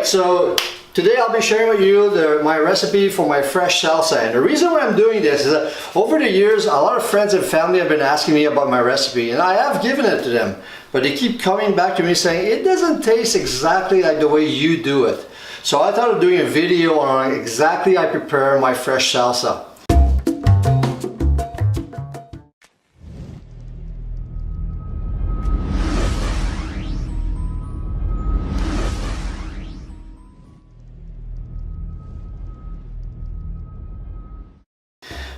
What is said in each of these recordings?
so today I'll be sharing with you my recipe for my fresh salsa. And the reason why I'm doing this is that over the years, a lot of friends and family have been asking me about my recipe, and I have given it to them, but they keep coming back to me saying it doesn't taste exactly like the way you do it. So I thought of doing a video on exactly how I prepare my fresh salsa.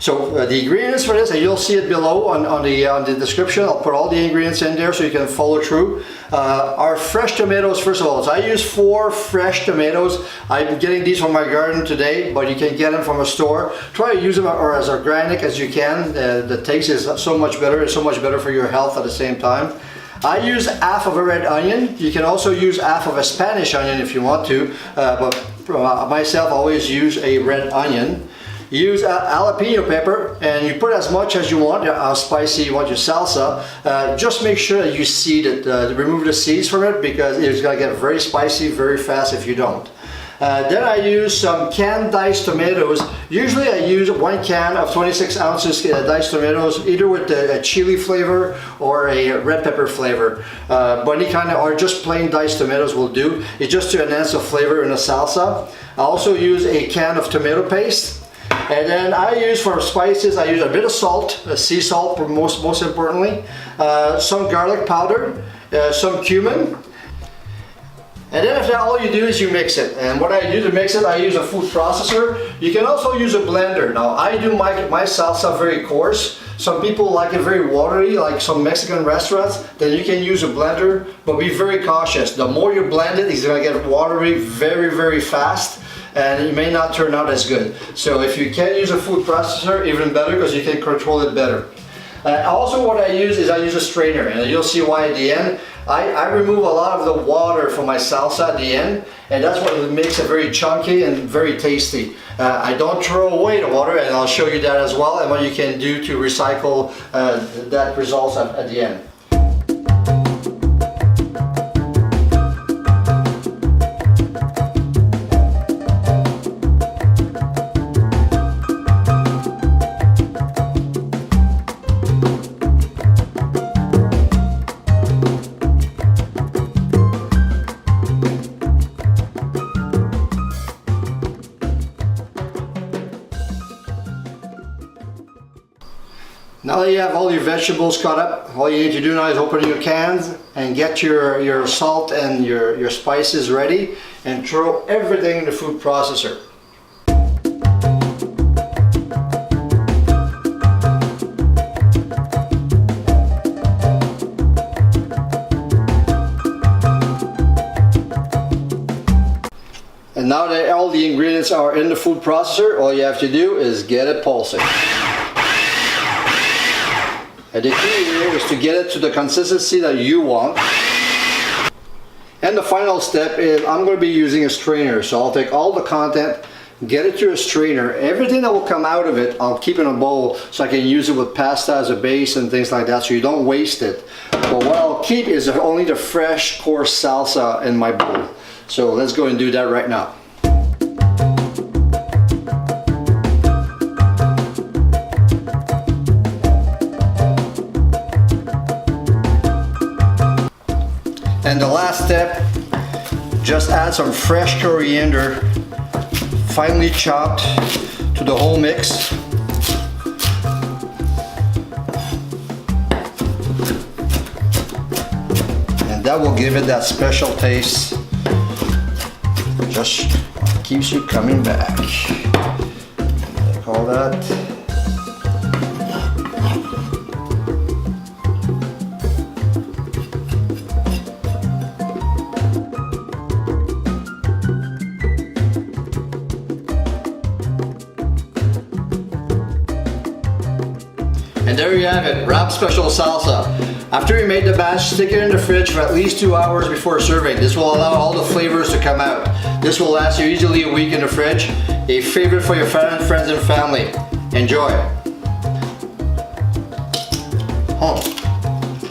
So the ingredients for this, and you'll see it below on the description. I'll put all the ingredients in there so you can follow through. Our fresh tomatoes, first of all. So I use 4 fresh tomatoes. I'm getting these from my garden today, but you can get them from a store. Try to use them as organic as you can. The taste is so much better. It's so much better for your health at the same time. I use half of a red onion. You can also use half of a Spanish onion if you want to, but myself, I always use a red onion. Use jalapeno pepper, and you put as much as you want, how spicy you want your salsa. Just make sure that you seed it, remove the seeds from it, because it's going to get very spicy very fast if you don't. Then I use some canned diced tomatoes. Usually I use 1 can of 26 ounces diced tomatoes, either with a chili flavor or a red pepper flavor. But any kind of, or just plain diced tomatoes will do. It's just to enhance the flavor in the salsa. I also use a can of tomato paste. And then I use for spices, I use a bit of salt, sea salt most importantly, some garlic powder, some cumin. And then after that, all you do is you mix it. And what I do to mix it, I use a food processor. You can also use a blender. Now I do my salsa very coarse. Some people like it very watery, like some Mexican restaurants. Then you can use a blender, but be very cautious. The more you blend it, it's gonna get watery very fast, and it may not turn out as good. So if you can use a food processor, even better, because you can control it better. Also what I use is a strainer, and you'll see why at the end. I remove a lot of the water from my salsa at the end, and that's what makes it very chunky and very tasty. I don't throw away the water, and I'll show you that as well, and what you can do to recycle that results at the end. Now that you have all your vegetables cut up, all you need to do now is open your cans and get your salt and your spices ready, and throw everything in the food processor. And now that all the ingredients are in the food processor, all you have to do is get it pulsing. And the key here is to get it to the consistency that you want. And the final step is I'm going to be using a strainer. So I'll take all the content, get it to a strainer. Everything that will come out of it, I'll keep in a bowl so I can use it with pasta as a base and things like that, so you don't waste it. But what I'll keep is only the fresh coarse salsa in my bowl. So let's go and do that right now. And the last step, just add some fresh coriander, finely chopped, to the whole mix. And that will give it that special taste. Just keeps you coming back. Like all that. And there you have it, RAB Special Salsa. After you made the batch, stick it in the fridge for at least 2 hours before serving. This will allow all the flavors to come out. This will last you easily a week in the fridge. A favorite for your friends and family. Enjoy.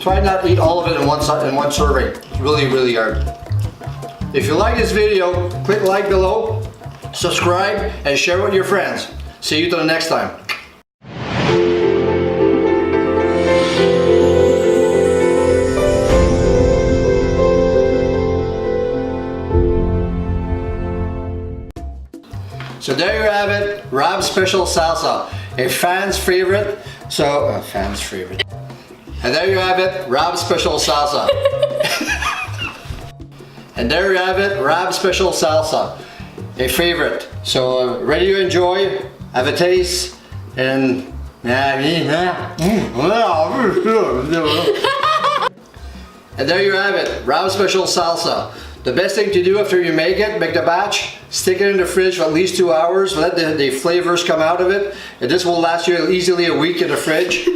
Try not to eat all of it in one serving. It's really hard. If you like this video, click like below, subscribe, and share with your friends. See you till the next time. So there you have it, RAB Special Salsa, a fan's favorite. Fan's favorite. And there you have it, RAB Special Salsa. And there you have it, RAB Special Salsa, a favorite. So ready to enjoy, have a taste, and and there you have it, RAB Special Salsa. The best thing to do after you make the batch, stick it in the fridge for at least 2 hours, let the flavors come out of it, and this will last you easily a week in the fridge.